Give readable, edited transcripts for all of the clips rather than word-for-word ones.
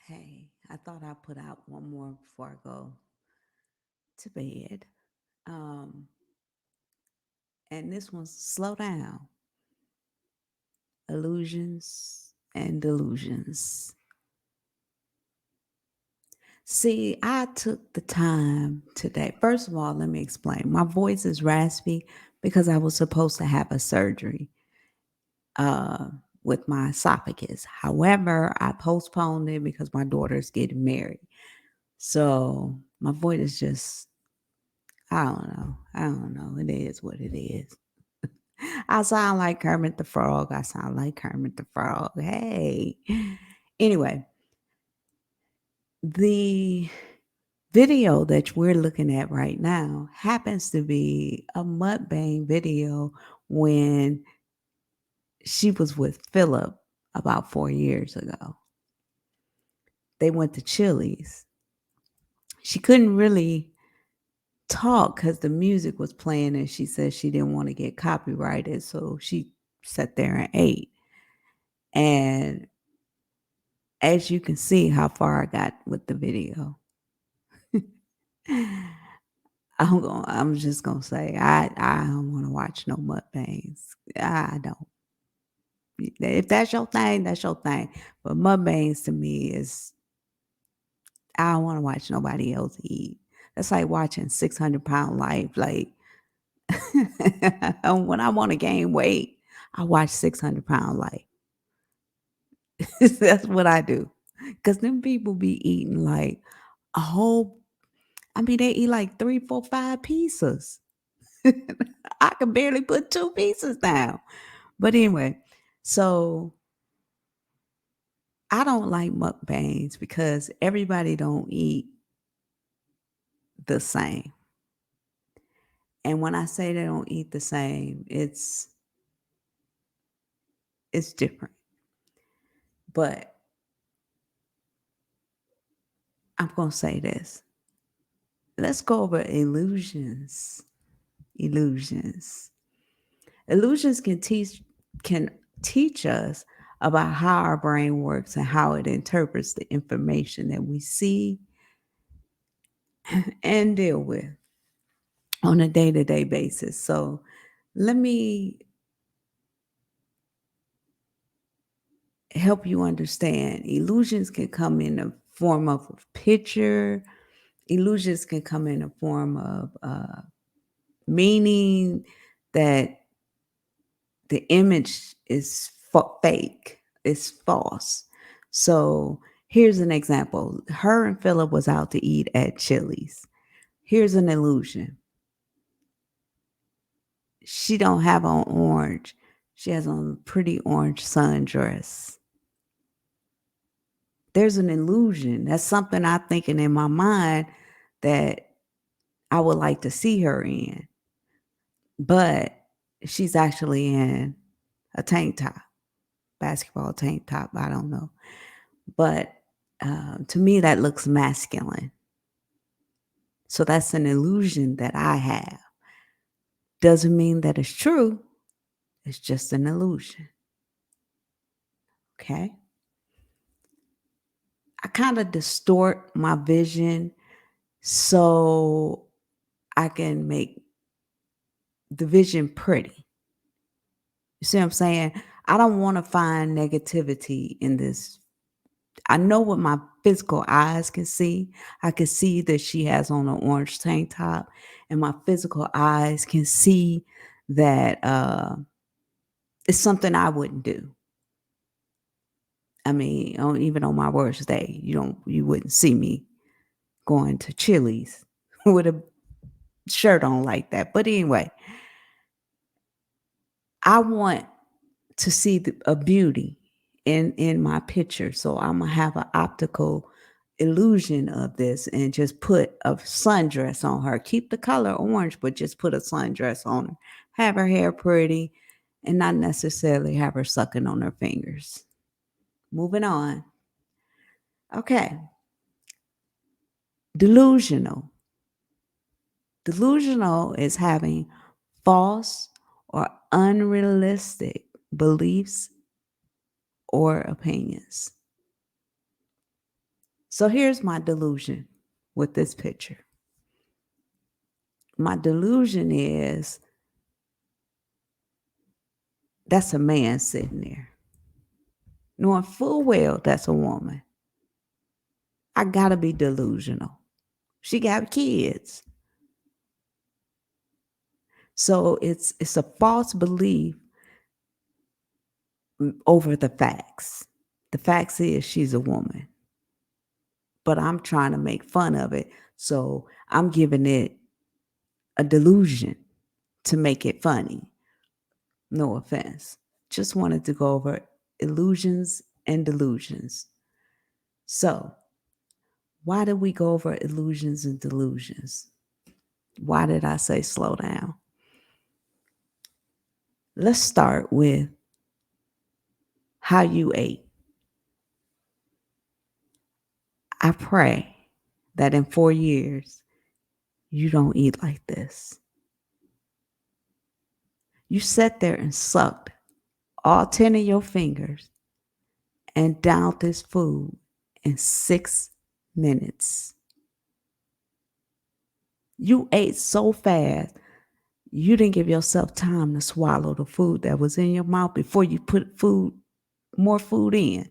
Hey, I thought I'd put out one more before I go to bed. Um, and this one's Slow Down, Illusions and Delusions. See, I took the time today. First of all, let me explain. My voice is raspy because I was supposed to have a surgery uh, with my esophagus. However, I postponed it because my daughter's getting married. So my voice is just, I don't know. I don't know. It is what it is. I sound like Kermit the Frog. I sound like Kermit the Frog. Hey. Anyway, the video that we're looking at right now happens to be a mukbang video when she was with Philip about 4 years ago. They went to Chili's. She couldn't really talk because the music was playing and she said she didn't want to get copyrighted. So she sat there and ate. And as you can see how far I got with the video. I'm just gonna say I don't want to watch no mukbangs. I don't. If that's your thing, that's your thing. But mukbangs to me is I don't want to watch nobody else eat. That's like watching 600 Pound Life. Like when I want to gain weight, I watch 600 Pound Life. That's what I do. Cause them people be eating like a whole. I mean, they eat like three, four, five pieces. I can barely put two pieces down. But anyway, so I don't like mukbangs because everybody don't eat the same. And when I say they don't eat the same, it's different. But I'm gonna say this. Let's go over illusions. Illusions. Illusions can teach us about how our brain works and how it interprets the information that we see and deal with on a day-to-day basis. So let me help you understand. Illusions can come in the form of a picture. Illusions can come in the form of meaning that the image is fake, it's false. So here's an example. Her and Philip was out to eat at Chili's. Here's an illusion. She don't have on orange. She has on a pretty orange sundress. There's an illusion. That's something I'm thinking in my mind that I would like to see her in. But she's actually in a tank top, basketball tank top. I don't know. But to me, that looks masculine. So that's an illusion that I have. Doesn't mean that it's true, it's just an illusion. Okay. I kind of distort my vision so I can make the vision pretty. You see what I'm saying? I don't want to find negativity in this. I know what my physical eyes can see. I can see that she has on an orange tank top, and my physical eyes can see that it's something I wouldn't do. I mean, even on my worst day, you wouldn't see me going to Chili's with a shirt on like that. But anyway, I want to see a beauty in my picture. So I'm gonna have an optical illusion of this and just put a sundress on her. Keep the color orange, but just put a sundress on her. Have her hair pretty and not necessarily have her sucking on her fingers. Moving on. Okay. Delusional. Delusional is having false or unrealistic beliefs or opinions. So here's my delusion with this picture. My delusion is that's a man sitting there, knowing full well that's a woman. I gotta be delusional. She got kids. So it's a false belief over the facts. The facts is she's a woman, but I'm trying to make fun of it. So I'm giving it a delusion to make it funny. No offense. Just wanted to go over illusions and delusions. So, why did we go over illusions and delusions? Why did I say slow down? Let's start with how you ate. I pray that in 4 years, you don't eat like this. You sat there and sucked all 10 of your fingers and downed this food in 6 minutes. You ate so fast, you didn't give yourself time to swallow the food that was in your mouth before you put more food in.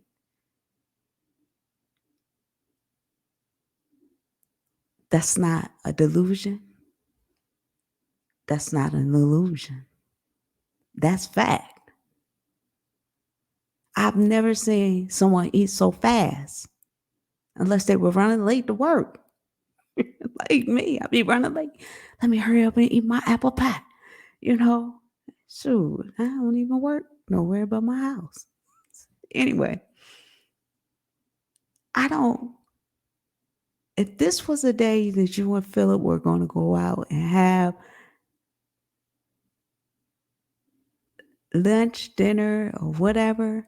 That's not a delusion. That's not an illusion. That's fact. I've never seen someone eat so fast unless they were running late to work. Like me, I'd be running late. Let me hurry up and eat my apple pie. You know, shoot, I don't even work nowhere but my house. Anyway, I don't. If this was a day that you and Philip were going to go out and have lunch, dinner, or whatever,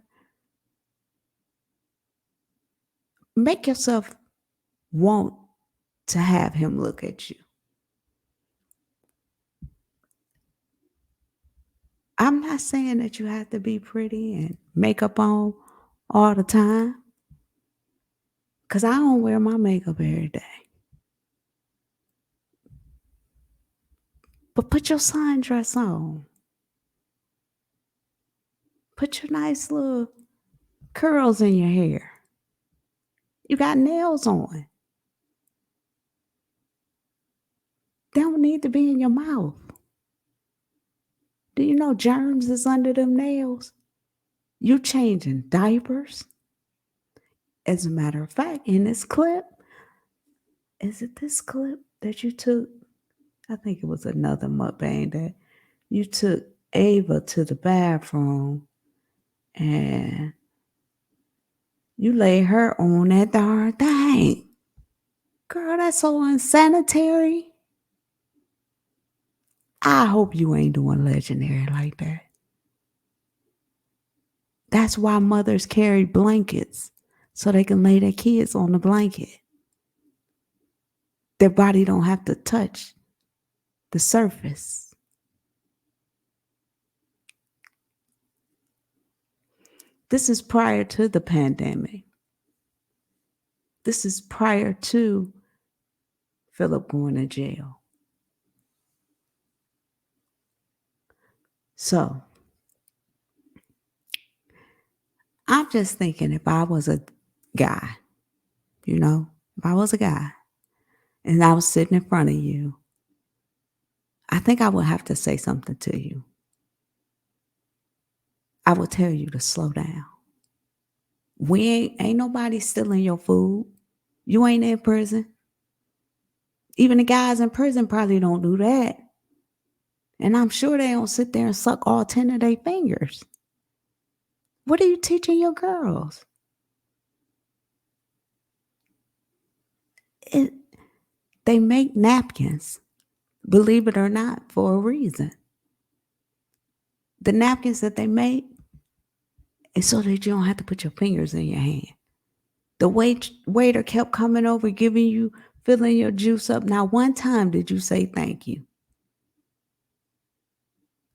make yourself want to have him look at you. I'm not saying that you have to be pretty and makeup on all the time, because I don't wear my makeup every day. But put your sundress on. Put your nice little curls in your hair. You got nails on. They don't need to be in your mouth. Do you know germs is under them nails? You changing diapers? As a matter of fact, in this clip, is it this clip that you took? I think it was another mukbang that you took Ava to the bathroom and you laid her on that darn thing. Girl, that's so unsanitary. I hope you ain't doing legendary like that. That's why mothers carry blankets so they can lay their kids on the blanket. Their body don't have to touch the surface. This is prior to the pandemic. This is prior to Philip going to jail. So, I'm just thinking if I was a guy, if I was a guy and I was sitting in front of you, I think I would have to say something to you. I would tell you to slow down. We ain't nobody stealing your food. You ain't in prison. Even the guys in prison probably don't do that. And I'm sure they don't sit there and suck all 10 of their fingers. What are you teaching your girls? They make napkins, believe it or not, for a reason. The napkins that they make is so that you don't have to put your fingers in your hand. The waiter kept coming over, giving you, filling your juice up. Now, one time did you say thank you?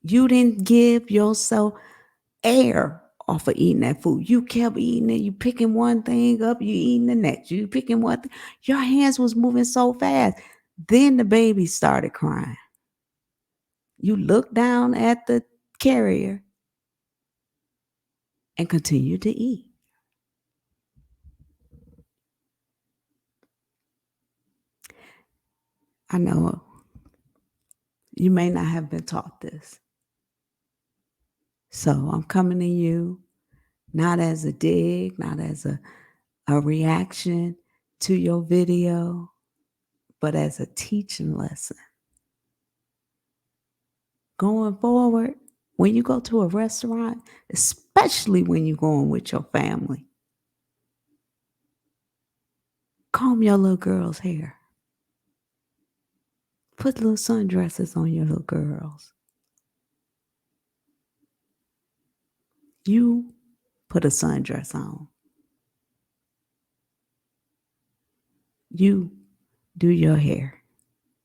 You didn't give yourself air off of eating that food. You kept eating it. You picking one thing up, you eating the next. You picking one thing. Your hands was moving so fast. Then the baby started crying. You looked down at the carrier and continued to eat. I know you may not have been taught this. So I'm coming to you not as a dig, not as a reaction to your video, but as a teaching lesson. Going forward, when you go to a restaurant, especially when you're going with your family, comb your little girl's hair. Put little sundresses on your little girls. You put a sundress on. You do your hair.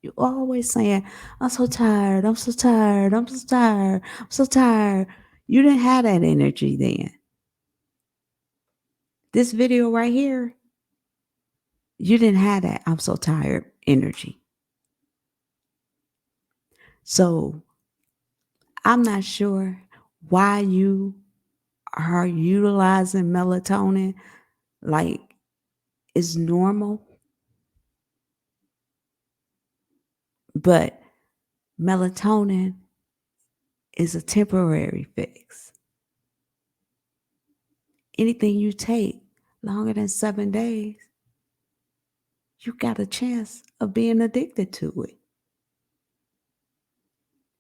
You always saying, I'm so tired, I'm so tired, I'm so tired, I'm so tired. You didn't have that energy then. This video right here, you didn't have that I'm so tired energy. So I'm not sure why you are utilizing melatonin like it's normal, but melatonin is a temporary fix. Anything you take longer than 7 days, you got a chance of being addicted to it.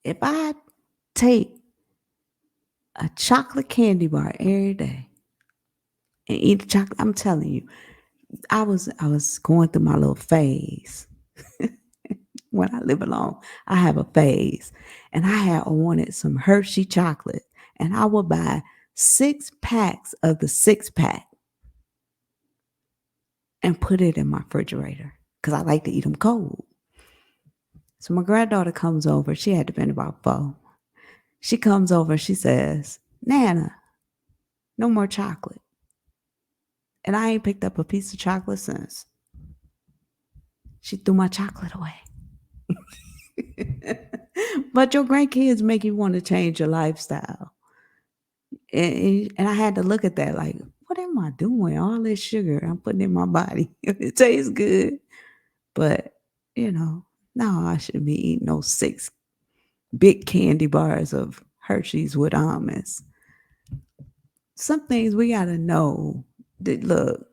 If I take a chocolate candy bar every day and eat the chocolate, I'm telling you, I was going through my little phase. When I live alone, I have a phase. And I had wanted some Hershey chocolate. And I would buy 6 packs of the 6 pack and put it in my refrigerator because I like to eat them cold. So my granddaughter comes over. She had to been about 4. She comes over. She says, Nana, no more chocolate. And I ain't picked up a piece of chocolate since. She threw my chocolate away. But your grandkids make you want to change your lifestyle. And I had to look at that like, what am I doing? All this sugar I'm putting in my body. It tastes good. But, you know, no, I shouldn't be eating those 6 big candy bars of Hershey's with almonds. Some things we got to know that, look,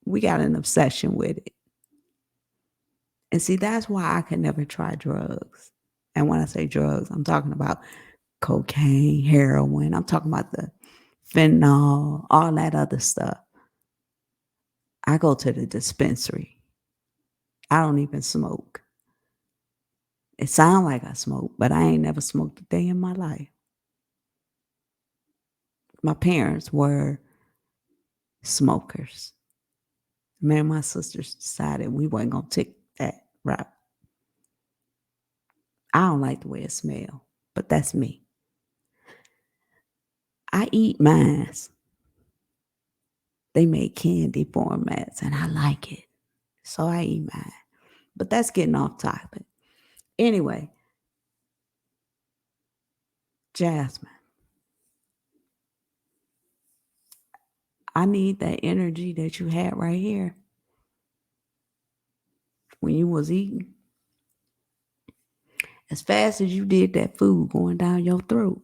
we got an obsession with it. And see, that's why I could never try drugs. And when I say drugs, I'm talking about cocaine, heroin. I'm talking about the fentanyl, all that other stuff. I go to the dispensary. I don't even smoke. It sounds like I smoke, but I ain't never smoked a day in my life. My parents were smokers. Me and my sisters decided we wasn't gonna take that route. I don't like the way it smells, but that's me. I eat mines. They make candy formats and I like it. So I eat mine. But that's getting off topic. Anyway, Jasmine, I need that energy that you had right here when you was eating. As fast as you did that food going down your throat,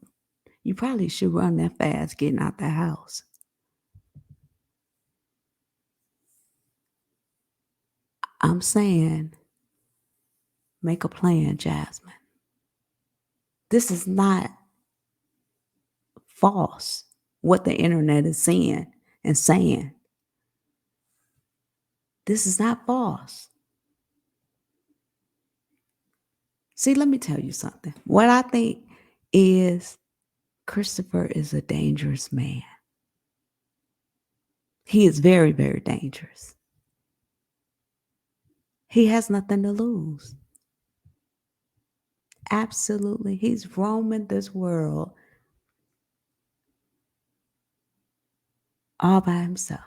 you probably should run that fast getting out the house. I'm saying, make a plan, Jasmine. This is not false, what the internet is seeing and saying. This is not false. See, let me tell you something. What I think is Christopher is a dangerous man. He is very, very dangerous. He has nothing to lose. Absolutely. He's roaming this world all by himself.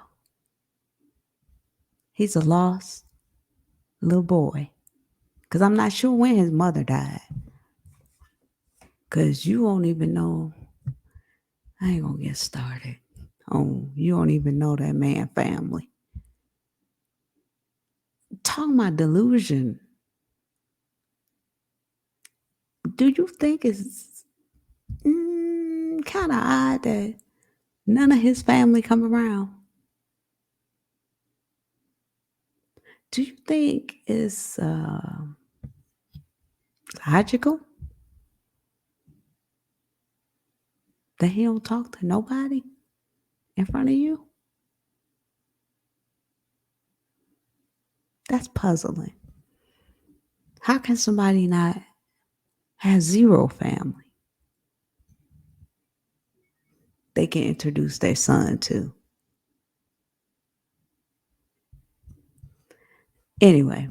He's a lost little boy. Because I'm not sure when his mother died. Because you won't even know. I ain't going to get started. Oh, you don't even know that man family. Talking about delusion. Do you think it's kind of odd that none of his family come around? Do you think it's logical that he don't talk to nobody in front of you? That's puzzling. How can somebody not have zero family they can introduce their son to? Anyway,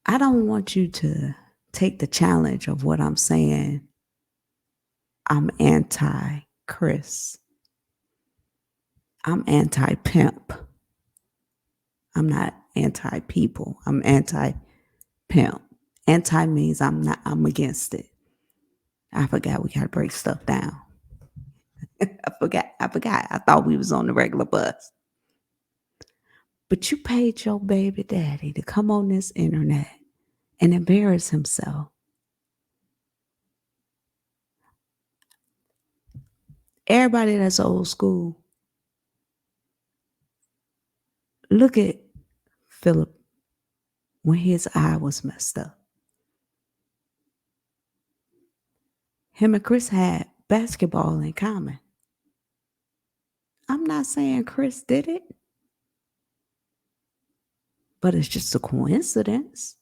I don't want you to take the challenge of what I'm saying. I'm anti Chris. I'm anti pimp. I'm not anti people. I'm anti pimp. Anti means I'm against it. I forgot we gotta break stuff down. I forgot. I thought we was on the regular bus. But you paid your baby daddy to come on this internet and embarrass himself. Everybody that's old school, look at Philip when his eye was messed up. Him and Chris had basketball in common. I'm not saying Chris did it, but it's just a coincidence.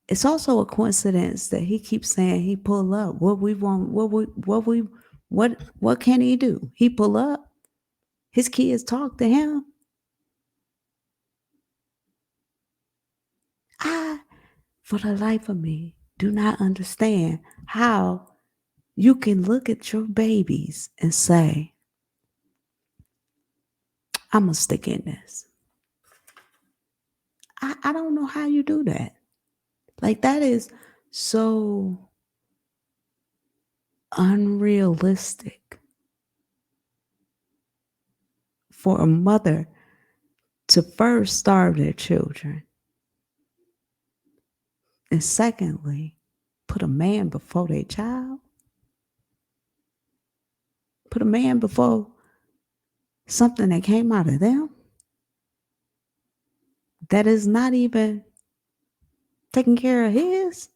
It's also a coincidence that he keeps saying he pull up. What we want, what can he do? He pull up. His kids talk to him. I, for the life of me, do not understand how you can look at your babies and say, I'm going to stick in this. I don't know how you do that. Like, that is so unrealistic for a mother to first starve their children. And secondly, put a man before their child. Put a man before something that came out of them that is not even taking care of his.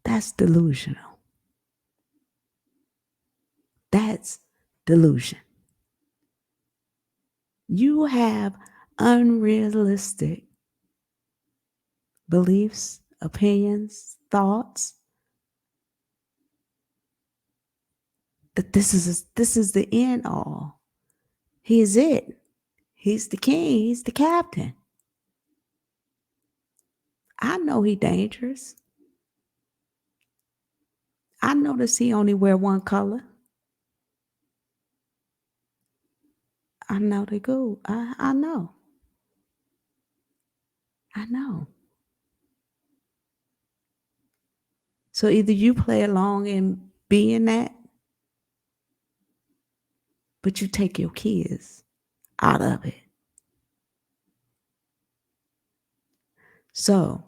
That's delusional. That's delusion. You have unrealistic beliefs, opinions, thoughts that this is the end all. He is it. He's the king. He's the captain. I know he dangerous. I notice he only wear one color. I know they go. I know. I know. So either you play along in being that, but you take your kids out of it. So,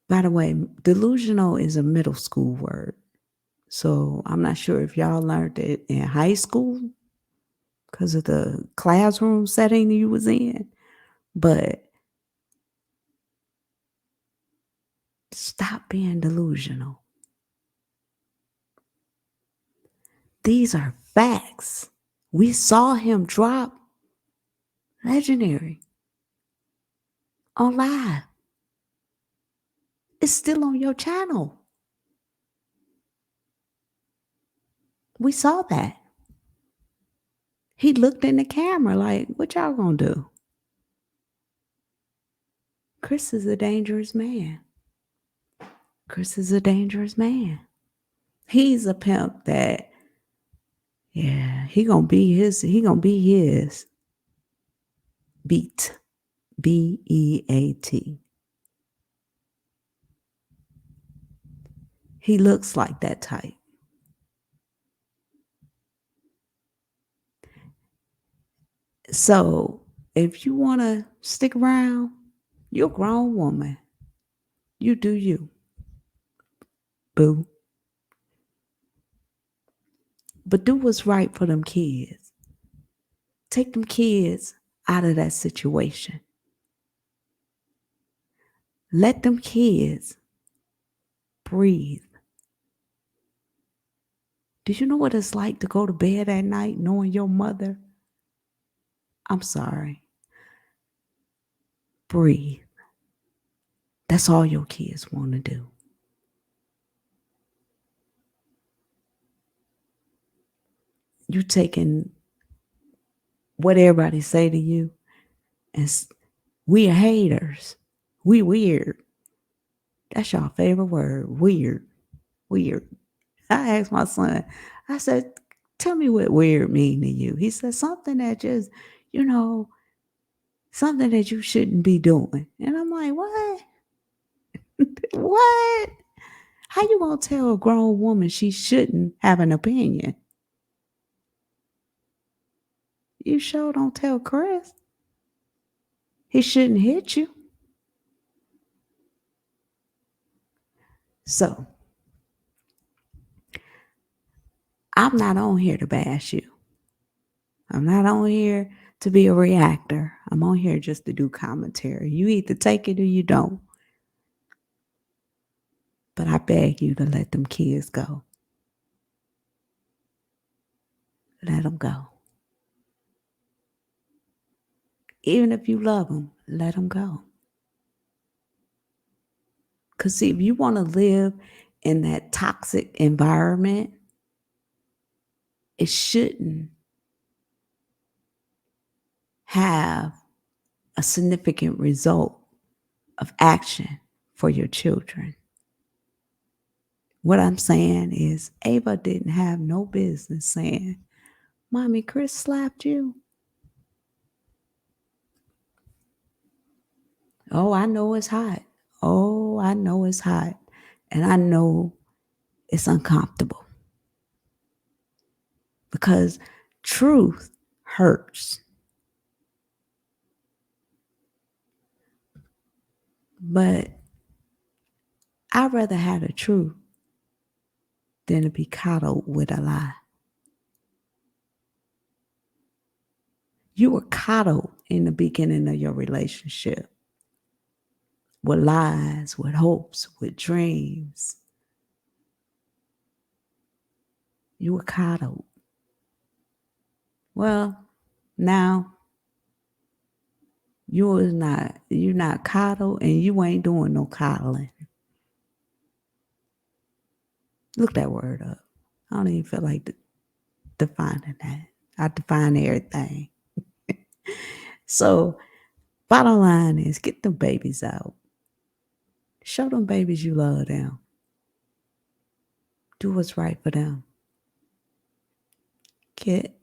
by the way, delusional is a middle school word. So I'm not sure if y'all learned it in high school because of the classroom setting you was in, but stop being delusional. These are facts. We saw him drop Legendary on live. It's still on your channel. We saw that. He looked in the camera like, what y'all gonna do? Chris is a dangerous man. Chris is a dangerous man. He's a pimp that, yeah, he gonna be his beat. BEAT. He looks like that type. So if you wanna stick around, you're a grown woman. You do you, boo. But do what's right for them kids. Take them kids out of that situation. Let them kids breathe. Do you know what it's like to go to bed at night knowing your mother? I'm sorry. Breathe. That's all your kids want to do. You taking what everybody say to you and we are haters. We weird. That's your favorite word. Weird. Weird. I asked my son, I said, tell me what weird mean to you. He said something that just, you know, something that you shouldn't be doing. And I'm like, what? What? How you gonna tell a grown woman she shouldn't have an opinion? You sure don't tell Chris. He shouldn't hit you. So I'm not on here to bash you. I'm not on here to be a reactor. I'm on here just to do commentary. You either take it or you don't. But I beg you to let them kids go. Let them go. Even if you love them, let them go. Because see, if you want to live in that toxic environment, it shouldn't have a significant result of action for your children. What I'm saying is, Ava didn't have no business saying, Mommy, Chris slapped you. Oh, I know it's hot. Oh, I know it's hot. And I know it's uncomfortable because truth hurts. But I'd rather have the truth than to be coddled with a lie. You were coddled in the beginning of your relationship with lies, with hopes, with dreams. You were coddled. Well, now you're not coddled and you ain't doing no coddling. Look that word up. I don't even feel like defining that. I define everything. So bottom line is get them babies out. Show them babies you love them. Do what's right for them. Get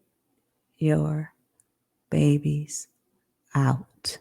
your babies out.